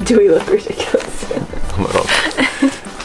Do we look ridiculous? A little.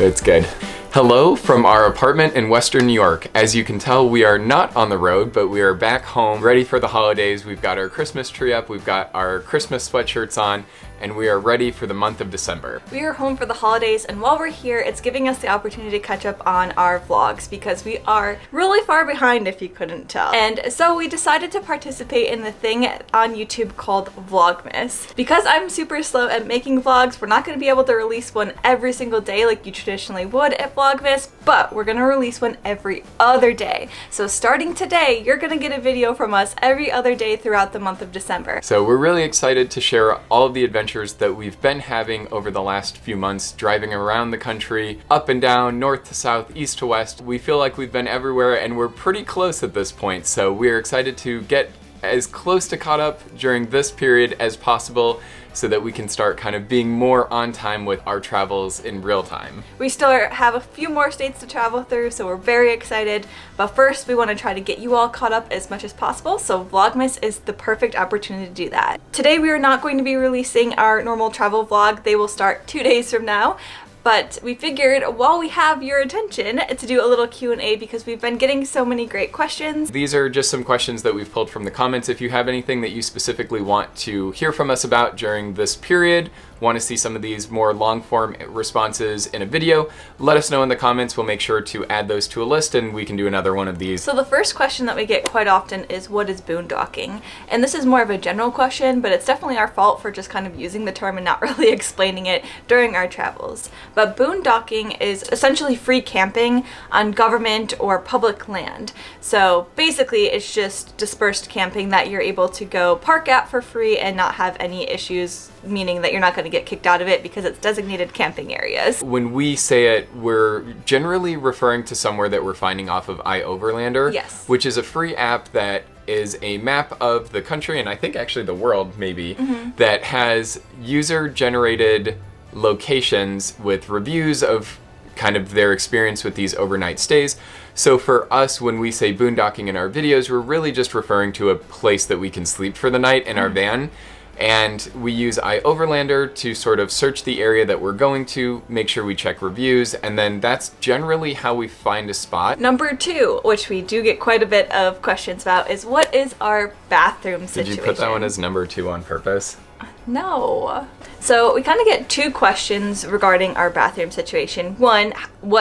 It's good. Hello from our apartment in Western New York. As you can tell, we are not on the road, but we are back home, ready for the holidays. We've got our Christmas tree up, we've got our Christmas sweatshirts on, and we are ready for the month of December. We are home for the holidays, and while we're here, it's giving us the opportunity to catch up on our vlogs because we are really far behind, if you couldn't tell. And so we decided to participate in the thing on YouTube called Vlogmas. Because I'm super slow at making vlogs, we're not going to be able to release one every single day like you traditionally would at Vlogmas, but we're going to release one every other day. So starting today, you're going to get a video from us every other day throughout the month of December. So we're really excited to share all of the adventures that we've been having over the last few months, driving around the country, up and down, north to south, east to west. We feel like we've been everywhere and we're pretty close at this point, so we're excited to get as close to caught up during this period as possible so that we can start kind of being more on time with our travels in real time. We still have a few more states to travel through, so we're very excited. But first, we want to try to get you all caught up as much as possible, so Vlogmas is the perfect opportunity to do that. Today, we are not going to be releasing our normal travel vlog. They will start 2 days from now. But we figured while we have your attention to do a little Q&A because we've been getting so many great questions. These are just some questions that we've pulled from the comments. If you have anything that you specifically want to hear from us about during this period, want to see some of these more long form responses in a video, let us know in the comments. We'll make sure to add those to a list and we can do another one of these. So the first question that we get quite often is, what is boondocking? And this is more of a general question, but it's definitely our fault for just kind of using the term and not really explaining it during our travels. But boondocking is essentially free camping on government or public land. So basically it's just dispersed camping that you're able to go park at for free and not have any issues, meaning that you're not going to get kicked out of it because it's designated camping areas. When we say it, we're generally referring to somewhere that we're finding off of iOverlander, yes, which is a free app that is a map of the country, and I think actually the world maybe, that has user-generated locations with reviews of kind of their experience with these overnight stays. So for us, when we say boondocking in our videos, we're really just referring to a place that we can sleep for the night in our van. And we use iOverlander to sort of search the area that we're going to, make sure we check reviews, and then that's generally how we find a spot. Number 2, which we do get quite a bit of questions about, is what is our bathroom situation? Did you put that one as number 2 on purpose? No. So we kind of get 2 questions regarding our bathroom situation. 1,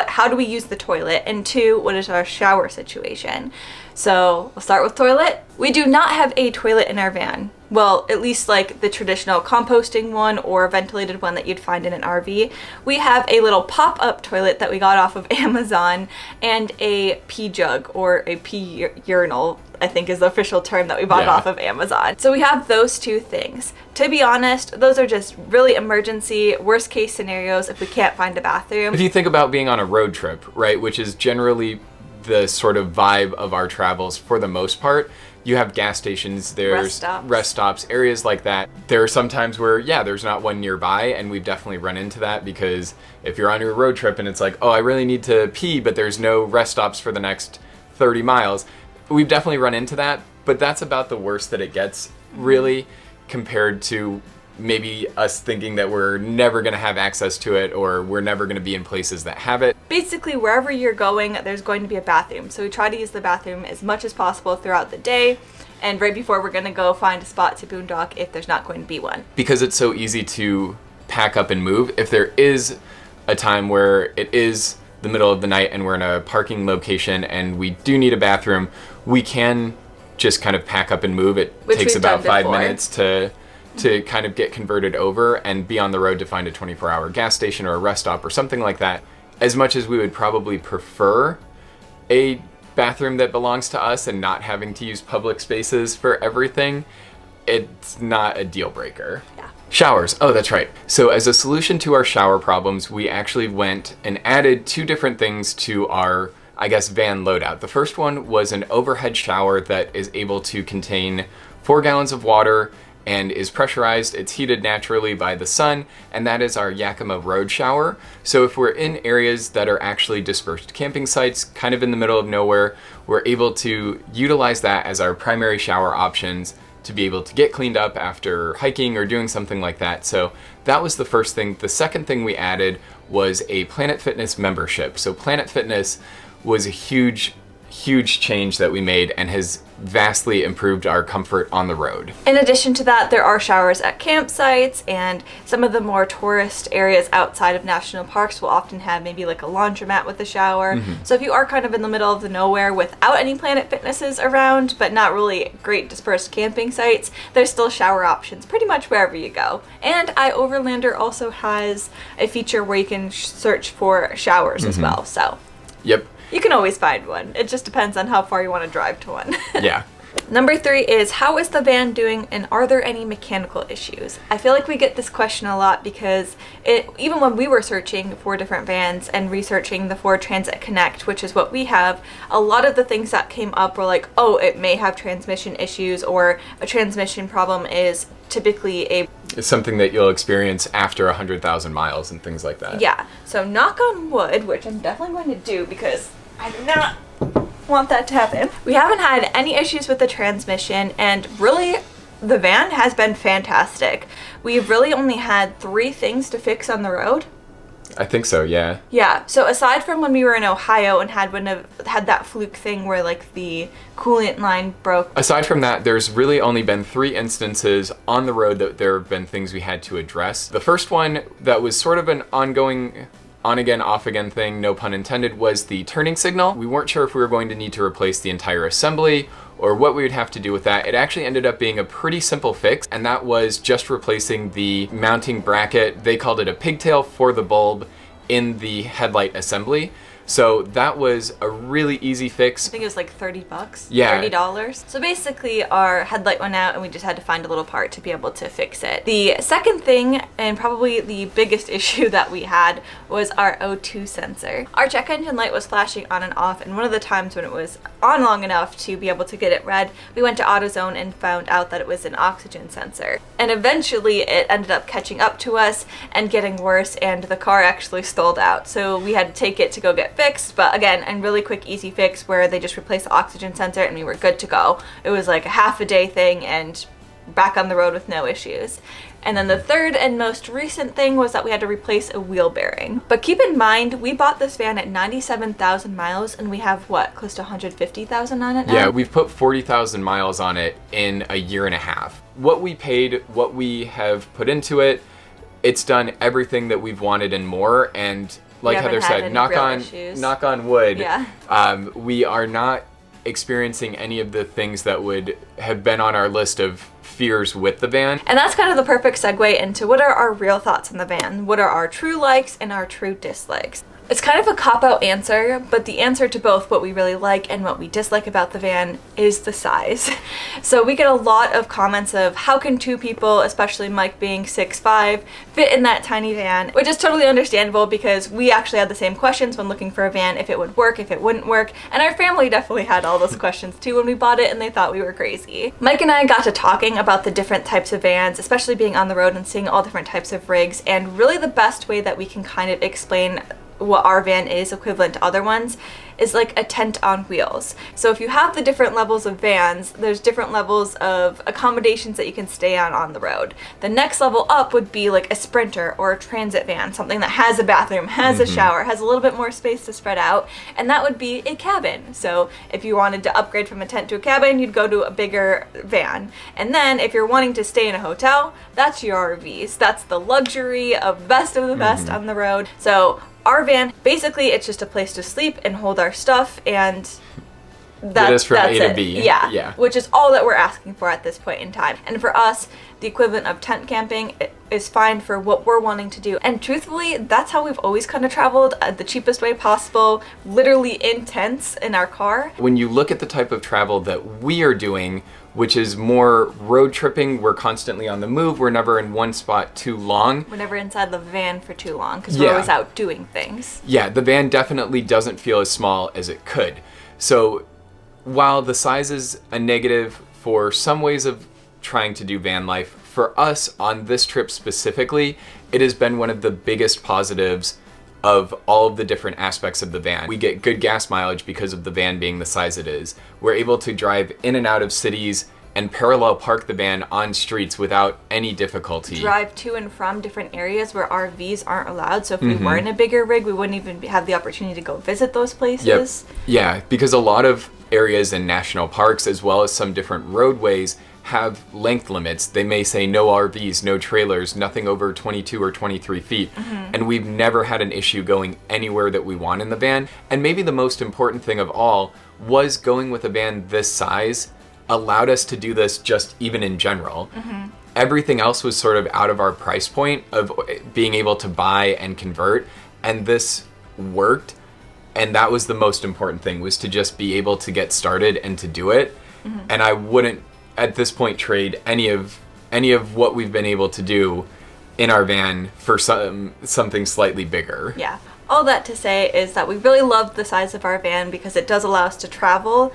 how do we use the toilet? And 2, what is our shower situation? So we'll start with toilet. We do not have a toilet in our van. Well, at least like the traditional composting one or a ventilated one that you'd find in an RV. We have a little pop-up toilet that we got off of Amazon and a pee jug, or a pee urinal, I think is the official term that we bought off of Amazon. So we have those 2 things. To be honest, those are just really emergency, worst case scenarios if we can't find a bathroom. If you think about being on a road trip, right, which is generally the sort of vibe of our travels for the most part, you have gas stations, there's rest stops, areas like that. There are some times where, yeah, there's not one nearby, and we've definitely run into that because if you're on your road trip and it's like, oh, I really need to pee, but there's no rest stops for the next 30 miles, we've definitely run into that, but that's about the worst that it gets, really, compared to maybe us thinking that we're never going to have access to it or we're never going to be in places that have it. Basically, wherever you're going, there's going to be a bathroom. So we try to use the bathroom as much as possible throughout the day. And right before we're going to go find a spot to boondock if there's not going to be one. Because it's so easy to pack up and move, if there is a time where it is the middle of the night and we're in a parking location and we do need a bathroom, we can just kind of pack up and move. It takes about 5 minutes to kind of get converted over and be on the road to find a 24-hour gas station or a rest stop or something like that. As much as we would probably prefer a bathroom that belongs to us and not having to use public spaces for everything, it's not a deal breaker. Yeah. Showers. Oh, that's right. So as a solution to our shower problems, we actually went and added 2 different things to our, I guess, van loadout. The first one was an overhead shower that is able to contain 4 gallons of water and is pressurized. It's heated naturally by the sun, and that is our Yakima road shower. So if we're in areas that are actually dispersed camping sites, kind of in the middle of nowhere, we're able to utilize that as our primary shower options to be able to get cleaned up after hiking or doing something like that. So that was the first thing. The second thing we added was a Planet Fitness membership. So Planet Fitness was a huge change that we made and has vastly improved our comfort on the road. In addition to that, there are showers at campsites, and some of the more tourist areas outside of national parks will often have maybe like a laundromat with a shower. So if you are kind of in the middle of the nowhere without any Planet Fitnesses around, but not really great dispersed camping sites, there's still shower options pretty much wherever you go. And iOverlander also has a feature where you can search for showers as well. So yep. You can always find one. It just depends on how far you want to drive to one. Yeah. Number 3 is, how is the van doing and are there any mechanical issues? I feel like we get this question a lot because even when we were searching for different vans and researching the Ford Transit Connect, which is what we have, a lot of the things that came up were like, oh, it may have transmission issues, or a transmission problem is typically it's something that you'll experience after 100,000 miles and things like that. Yeah. So knock on wood, which I'm definitely going to do because I do not want that to happen. We haven't had any issues with the transmission, and really the van has been fantastic. We've really only had 3 things to fix on the road. I think so, yeah. Yeah, so aside from when we were in Ohio and had that fluke thing where like the coolant line broke. Aside from that, there's really only been 3 instances on the road that there have been things we had to address. The first one that was sort of an ongoing on-again, off-again thing, no pun intended, was the turning signal. We weren't sure if we were going to need to replace the entire assembly or what we would have to do with that. It actually ended up being a pretty simple fix, and that was just replacing the mounting bracket. They called it a pigtail for the bulb in the headlight assembly. So that was a really easy fix. I think it was like $30. Yeah. $30. So basically our headlight went out and we just had to find a little part to be able to fix it. The second thing, and probably the biggest issue that we had, was our O2 sensor. Our check engine light was flashing on and off, and one of the times when it was on long enough to be able to get it red, we went to AutoZone and found out that it was an oxygen sensor. And eventually it ended up catching up to us and getting worse, and the car actually stalled out. So we had to take it to go get fixed, but again, a really quick, easy fix where they just replaced the oxygen sensor and we were good to go. It was like a half a day thing and back on the road with no issues. And then the third and most recent thing was that we had to replace a wheel bearing. But keep in mind, we bought this van at 97,000 miles and we have what, close to 150,000 on it now? Yeah, we've put 40,000 miles on it in a year and a half. What we paid, what we have put into it, it's done everything that we've wanted and more. And like Heather said, knock on wood, yeah. We are not experiencing any of the things that would have been on our list of fears with the van. And that's kind of the perfect segue into what are our real thoughts on the van? What are our true likes and our true dislikes? It's kind of a cop-out answer, but the answer to both what we really like and what we dislike about the van is the size. So we get a lot of comments of how can 2 people, especially Mike being 6'5", fit in that tiny van, which is totally understandable because we actually had the same questions when looking for a van, if it would work, if it wouldn't work, and our family definitely had all those questions too when we bought it, and they thought we were crazy. Mike and I got to talking about the different types of vans, especially being on the road and seeing all different types of rigs, and really the best way that we can kind of explain what our van is equivalent to other ones is like a tent on wheels. So if you have the different levels of vans, there's different levels of accommodations that you can stay on the road. The next level up would be like a Sprinter or a transit van, something that has a bathroom, has a shower, has a little bit more space to spread out, and that would be a cabin. So if you wanted to upgrade from a tent to a cabin, you'd go to a bigger van. And then if you're wanting to stay in a hotel, that's your RVs. That's the luxury of the best on the road. So our van, basically, it's just a place to sleep and hold our stuff, and that's from A to B. Yeah, which is all that we're asking for at this point in time. And for us, the equivalent of tent camping is fine for what we're wanting to do. And truthfully, that's how we've always kind of traveled, the cheapest way possible, literally in tents in our car. When you look at the type of travel that we are doing, which is more road tripping, we're constantly on the move, we're never in one spot too long. We're never inside the van for too long because we're always out doing things. Yeah, the van definitely doesn't feel as small as it could. So while the size is a negative for some ways of trying to do van life, for us on this trip specifically, it has been one of the biggest positives of all of the different aspects of the van. We get good gas mileage because of the van being the size it is. We're able to drive in and out of cities and parallel park the van on streets without any difficulty. Drive to and from different areas where RVs aren't allowed. So if we were in a bigger rig, we wouldn't even have the opportunity to go visit those places. Yep. Yeah, because a lot of areas in national parks, as well as some different roadways, have length limits. They may say no RVs, no trailers, nothing over 22 or 23 feet. And we've never had an issue going anywhere that we want in the van. And maybe the most important thing of all was going with a van this size allowed us to do this just even in general. Everything else was sort of out of our price point of being able to buy and convert. And this worked. And that was the most important thing, was to just be able to get started and to do it. And I wouldn't at this point trade any of what we've been able to do in our van for something slightly bigger. Yeah. All that to say is that we really love the size of our van because it does allow us to travel.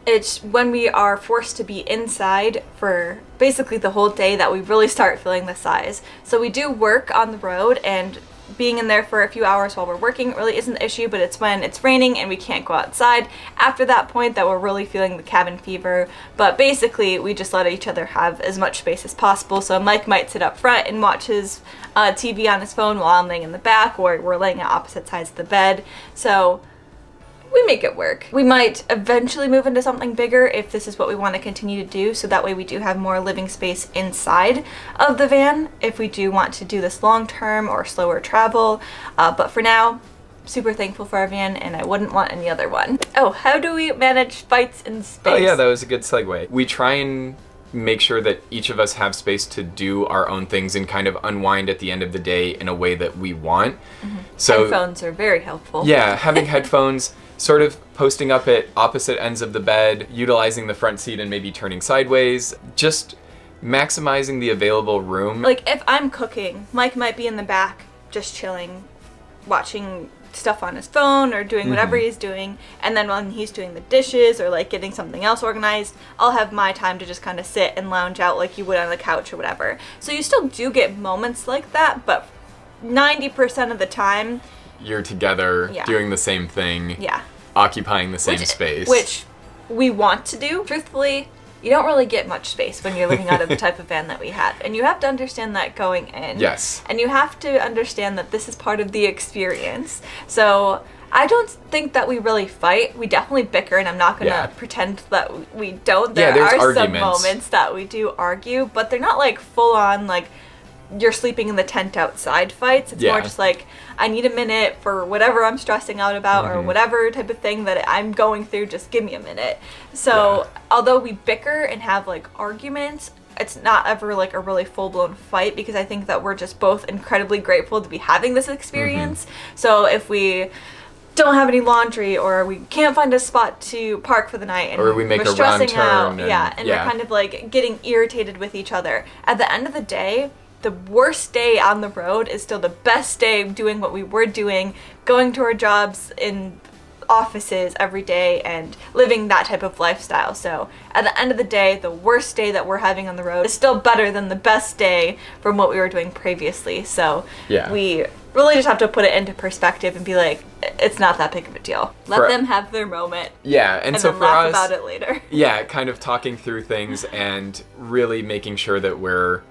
It's when we are forced to be inside for basically the whole day that we really start feeling the size. So we do work on the road, and being in there for a few hours while we're working really isn't the issue, but it's when it's raining and we can't go outside after that point that we're really feeling the cabin fever. But basically, we just let each other have as much space as possible. So Mike might sit up front and watch his TV on his phone while I'm laying in the back, or we're laying at opposite sides of the bed. So we make it work. We might eventually move into something bigger if this is what we want to continue to do, so that way we do have more living space inside of the van if we do want to do this long term or slower travel. But for now, super thankful for our van, and I wouldn't want any other one. Oh, how do we manage fights in space? Oh yeah, that was a good segue. We try and make sure that each of us have space to do our own things and kind of unwind at the end of the day in a way that we want. So headphones are very helpful. Yeah, having headphones, sort of posting up at opposite ends of the bed, utilizing the front seat and maybe turning sideways, just maximizing the available room. Like if I'm cooking, Mike might be in the back just chilling, watching stuff on his phone or doing whatever he's doing, and then when he's doing the dishes or like getting something else organized, I'll have my time to just kind of sit and lounge out like you would on the couch or whatever. So you still do get moments like that, but 90% of the time you're together, doing the same thing, occupying the same space. Which we want to do. Truthfully, you don't really get much space when you're living out of the type of van that we have. And you have to understand that going in. Yes. And you have to understand that this is part of the experience. So I don't think that we really fight. We definitely bicker, and I'm not going to pretend that we don't. There are arguments. Some moments that we do argue, but they're not like full on like you're sleeping in the tent outside fights. It's more just like, I need a minute for whatever I'm stressing out about or whatever type of thing that I'm going through, just give me a minute. So although we bicker and have like arguments, it's not ever like a really full-blown fight, because I think that we're just both incredibly grateful to be having this experience. So if we don't have any laundry, or we can't find a spot to park for the night, and or we make we're a stressing wrong turn, out, and we're kind of like getting irritated with each other, at the end of the day, the worst day on the road is still the best day doing what we were doing, going to our jobs in offices every day and living that type of lifestyle. So at the end of the day, the worst day that we're having on the road is still better than the best day from what we were doing previously. So we really just have to put it into perspective and be like, it's not that big of a deal. Let them have their moment. Yeah, and so then for laugh us, about it later. Yeah, kind of talking through things and really making sure that we're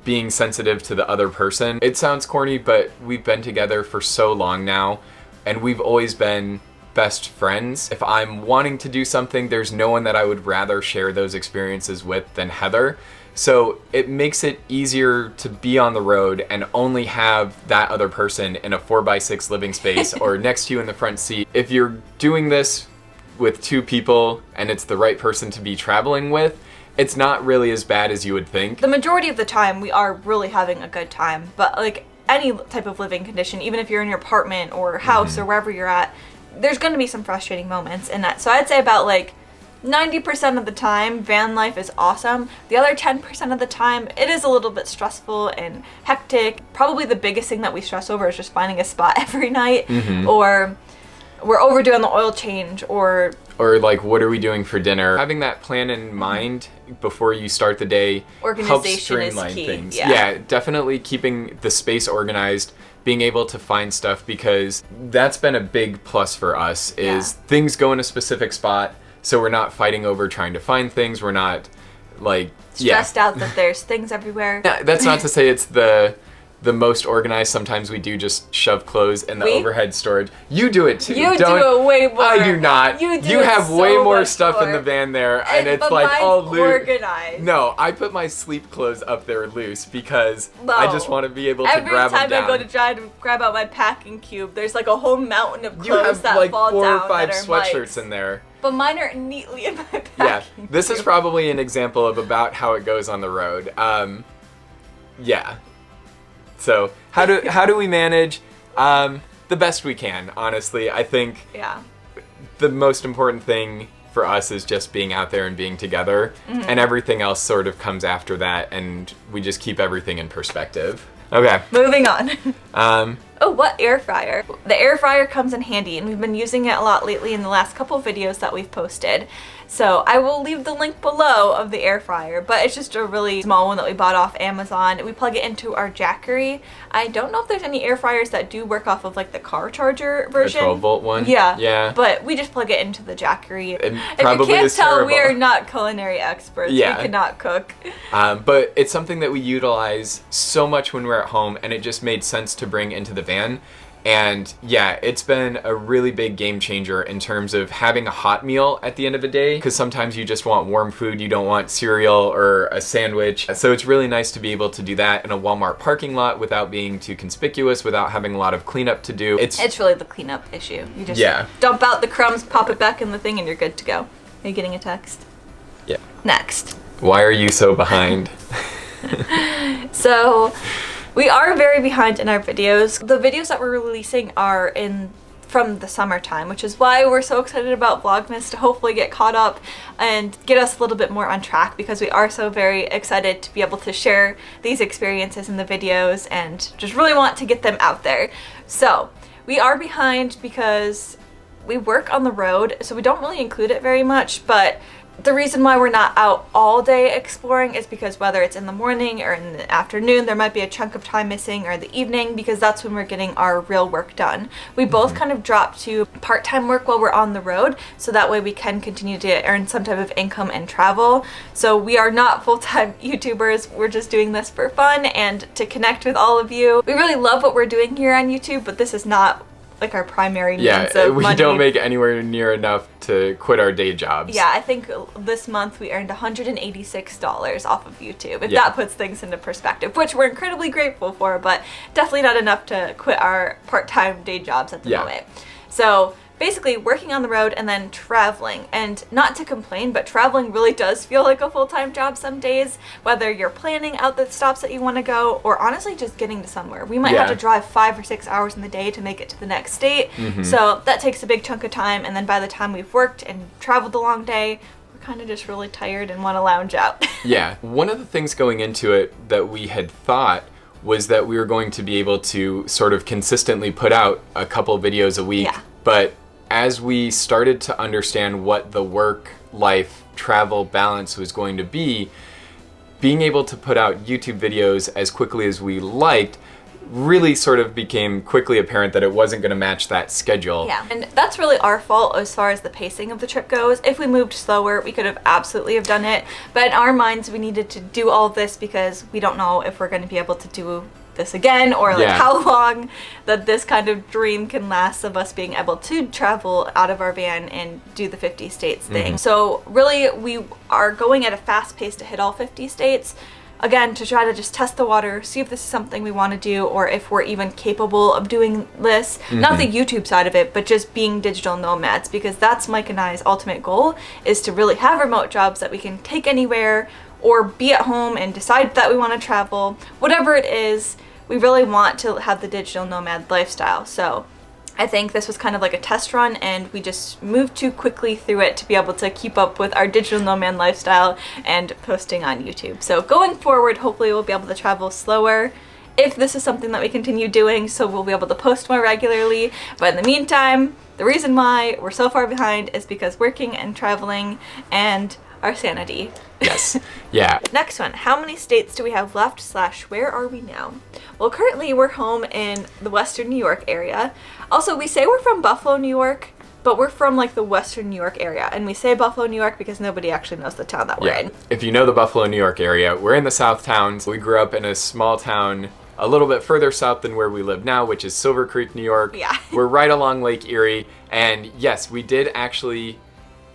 being sensitive to the other person. It sounds corny, but we've been together for so long now, and we've always been best friends. If I'm wanting to do something, there's no one that I would rather share those experiences with than Heather. So it makes it easier to be on the road and only have that other person in a 4x6 living space or next to you in the front seat. If you're doing this with two people and it's the right person to be traveling with, it's not really as bad as you would think. The majority of the time, we are really having a good time. But like any type of living condition, even if you're in your apartment or house or wherever you're at, there's going to be some frustrating moments in that. So I'd say about like 90% of the time, van life is awesome. The other 10% of the time, it is a little bit stressful and hectic. Probably the biggest thing that we stress over is just finding a spot every night, or we're overdue on the oil change, or like, what are we doing for dinner? Having that plan in mind before you start the day helps streamline things. Yeah, definitely keeping the space organized, being able to find stuff, because that's been a big plus for us, is things go in a specific spot, so we're not fighting over trying to find things. We're not like, stressed out that there's things everywhere. Yeah, that's not to say it's the most organized. Sometimes we do just shove clothes in the overhead storage. You do it too. You do it way more. I do not. You have way more stuff in the van there, and it's like all loose. Organized. No, I put my sleep clothes up there loose because I just want to be able to grab them down. Every time I go to try to grab out my packing cube, there's like a whole mountain of clothes that fall down. You have like 4 or 5 sweatshirts in there. But mine are neatly in my packing cube. This is probably an example of about how it goes on the road. Yeah. So how do we manage? The best we can, honestly. I think the most important thing for us is just being out there and being together, and everything else sort of comes after that, and we just keep everything in perspective. Okay. Moving on. Oh, what air fryer? The air fryer comes in handy, and we've been using it a lot lately in the last couple videos that we've posted. So I will leave the link below of the air fryer, but it's just a really small one that we bought off Amazon. We plug it into our Jackery. I don't know if there's any air fryers that do work off of like the car charger version. A 12-volt one? Yeah. But we just plug it into the Jackery. If you can't tell, we are not culinary experts. We cannot cook. But it's something that we utilize so much when we're at home, and it just made sense to bring into the van. And yeah, it's been a really big game changer in terms of having a hot meal at the end of the day, because sometimes you just want warm food, you don't want cereal or a sandwich. So it's really nice to be able to do that in a Walmart parking lot without being too conspicuous, without having a lot of cleanup to do. It's really the cleanup issue. You just dump out the crumbs, pop it back in the thing, and you're good to go. Are you getting a text? Yeah. Next. Why are you so behind? So we are very behind in our videos. The videos that we're releasing are from the summertime, which is why we're so excited about Vlogmas to hopefully get caught up and get us a little bit more on track, because we are so very excited to be able to share these experiences in the videos and just really want to get them out there. So we are behind because we work on the road, so we don't really include it very much, but the reason why we're not out all day exploring is because whether it's in the morning or in the afternoon, there might be a chunk of time missing, or the evening, because that's when we're getting our real work done. We both kind of drop to part-time work while we're on the road, so that way we can continue to earn some type of income and travel. So we are not full-time YouTubers. We're just doing this for fun and to connect with all of you. We really love what we're doing here on YouTube, but this is not like our primary means of we money. Don't make anywhere near enough to quit our day jobs. Yeah, I think this month we earned $186 off of YouTube, if that puts things into perspective, which we're incredibly grateful for, but definitely not enough to quit our part-time day jobs at the moment. So basically working on the road and then traveling, and not to complain, but traveling really does feel like a full-time job some days, whether you're planning out the stops that you want to go or honestly just getting to somewhere. We might have to drive 5 or 6 hours in the day to make it to the next state, so that takes a big chunk of time, and then by the time we've worked and traveled a long day, we're kind of just really tired and want to lounge out. One of the things going into it that we had thought was that we were going to be able to sort of consistently put out a couple videos a week, but as we started to understand what the work-life travel balance was going to be, being able to put out YouTube videos as quickly as we liked really sort of became quickly apparent that it wasn't going to match that schedule. And that's really our fault as far as the pacing of the trip goes. If we moved slower, we could have absolutely have done it, but in our minds we needed to do all of this because we don't know if we're going to be able to do this again, or like how long that this kind of dream can last of us being able to travel out of our van and do the 50 states thing. So really we are going at a fast pace to hit all 50 states, again, to try to just test the water, see if this is something we want to do, or if we're even capable of doing this. Not the YouTube side of it, but just being digital nomads, because that's Mike and I's ultimate goal, is to really have remote jobs that we can take anywhere or be at home and decide that we want to travel. Whatever it is, we really want to have the digital nomad lifestyle. So I think this was kind of like a test run, and we just moved too quickly through it to be able to keep up with our digital nomad lifestyle and posting on YouTube. So going forward, hopefully we'll be able to travel slower if this is something that we continue doing, so we'll be able to post more regularly. But in the meantime, the reason why we're so far behind is because working and traveling and our sanity. Next one, how many states do we have left / where are we now? Well, currently we're home in the Western New York area. Also, we say we're from Buffalo, New York, but we're from like the Western New York area, and we say Buffalo, New York because nobody actually knows the town that we're in. If you know the Buffalo, New York area, we're in the South Towns. We grew up in a small town a little bit further south than where we live now, which is Silver Creek, New York. Yeah. We're right along Lake Erie, and yes, we did actually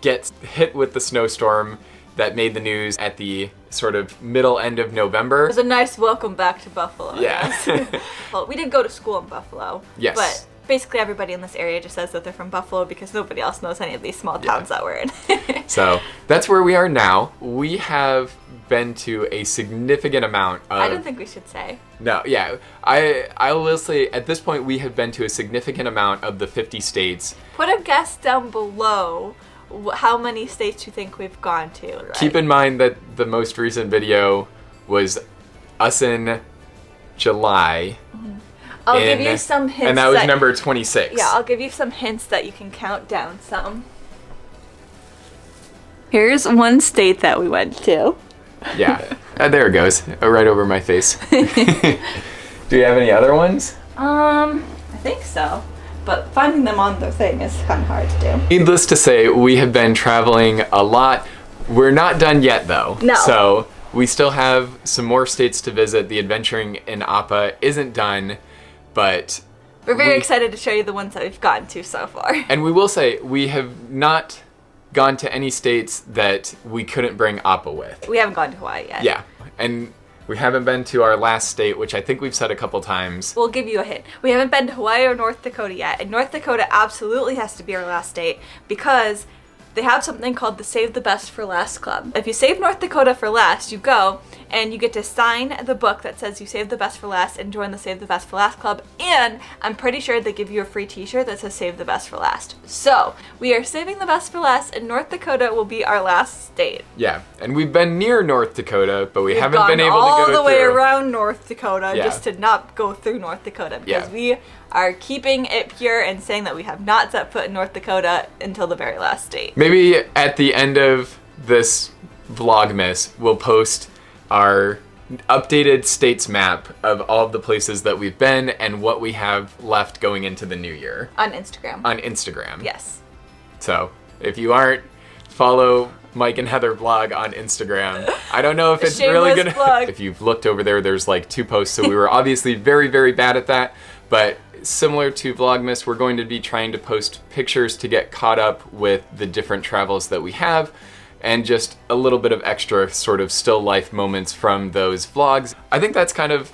get hit with the snowstorm that made the news at the sort of middle end of November. It was a nice welcome back to Buffalo. Yeah. Well, we did go to school in Buffalo. Yes. But basically everybody in this area just says that they're from Buffalo because nobody else knows any of these small towns that we're in. So that's where we are now. We have been to a significant amount of... I don't think we should say. No, yeah. I will say at this point we have been to a significant amount of the 50 states. Put a guess down below how many states you think we've gone to. Right? Keep in mind that the most recent video was us in July. I'll give you some hints. And that was number 26. Yeah, I'll give you some hints that you can count down some. Here's one state that we went to. Yeah. There it goes. Right over my face. Do you have any other ones? I think so. But finding them on the thing is kind of hard to do. Needless to say, we have been traveling a lot. We're not done yet, though. No. So we still have some more states to visit. The adventuring in Appa isn't done, but... We're very excited to show you the ones that we've gotten to so far. And we will say, we have not gone to any states that we couldn't bring Appa with. We haven't gone to Hawaii yet. Yeah. And we haven't been to our last state, which I think we've said a couple times. We'll give you a hint. We haven't been to Hawaii or North Dakota yet, and North Dakota absolutely has to be our last state because they have something called the Save the Best for Last Club. If you save North Dakota for last, you go and you get to sign the book that says you saved the best for last and join the Save the Best for Last Club, and I'm pretty sure they give you a free t-shirt that says Save the Best for Last. So, we are saving the best for last, and North Dakota will be our last state. Yeah, and we've been near North Dakota, but we haven't been able to go all the way through. around North Dakota just to not go through North Dakota because we are keeping it pure and saying that we have not set foot in North Dakota until the very last state. Maybe at the end of this Vlogmas, we'll post our updated states map of all of the places that we've been and what we have left going into the new year. On Instagram. On Instagram. Yes. So, if you aren't, follow Mike and Heather Vlog on Instagram. I don't know if it's really gonna... Plug. If you've looked over there, there's like 2 posts, so we were obviously very, very bad at that, but similar to Vlogmas, we're going to be trying to post pictures to get caught up with the different travels that we have, and just a little bit of extra sort of still life moments from those vlogs. I think that's kind of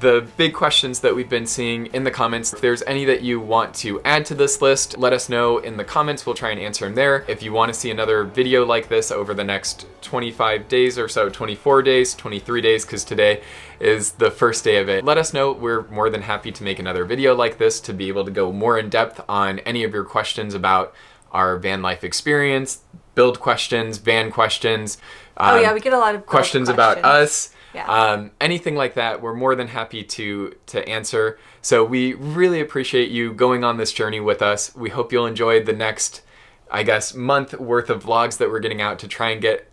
the big questions that we've been seeing in the comments. If there's any that you want to add to this list, let us know in the comments. We'll try and answer them there. If you want to see another video like this over the next 25 days or so, 24 days, 23 days, because today is the first day of it, let us know. We're more than happy to make another video like this to be able to go more in depth on any of your questions about our van life experience, build questions, van questions. Oh yeah, we get a lot of questions about us. Yeah. Anything like that, we're more than happy to answer. So we really appreciate you going on this journey with us. We hope you'll enjoy the next, I guess, month worth of vlogs that we're getting out to try and get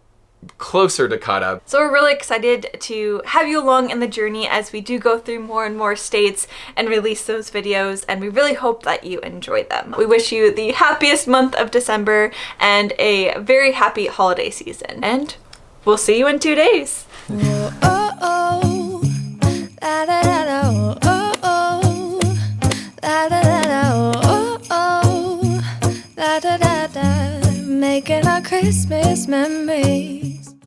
closer to caught up. So we're really excited to have you along in the journey as we do go through more and more states and release those videos, and we really hope that you enjoy them. We wish you the happiest month of December and a very happy holiday season, and we'll see you in 2 days. Oh, oh, oh, da, da, da, da, oh, oh, da, da, da, da, oh, oh, da, da, da, da, making our Christmas memories.